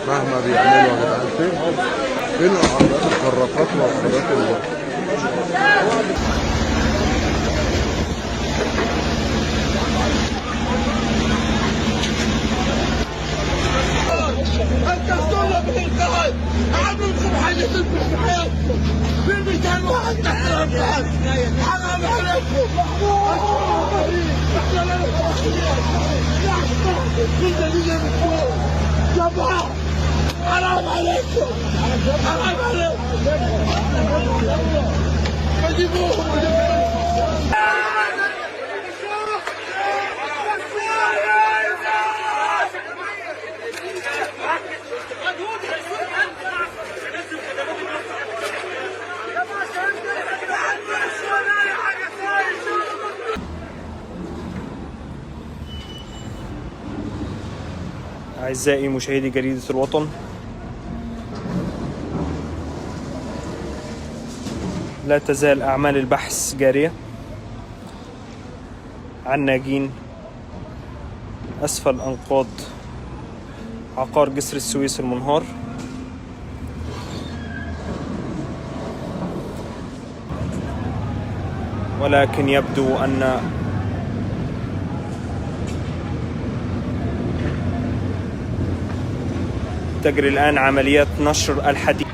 مهما بيعملوا يا جدعان، فين العربيات الخرافات والعربيات اللي انت تطلع من القائد اعمل لكم حاجه تنفع في حياتكم في 200 واحد تحت الابحاث حرام عليكم احنا لا كل دقيقه بتقول جماعه حرام عليكم حرام عليكم اجيبوهم أعزائي مشاهدي جريدة الوطن، لا تزال أعمال البحث جارية عن ناجين أسفل أنقاض عقار جسر السويس المنهار. ولكن يبدو أن تجري الآن عمليات نشر الحديد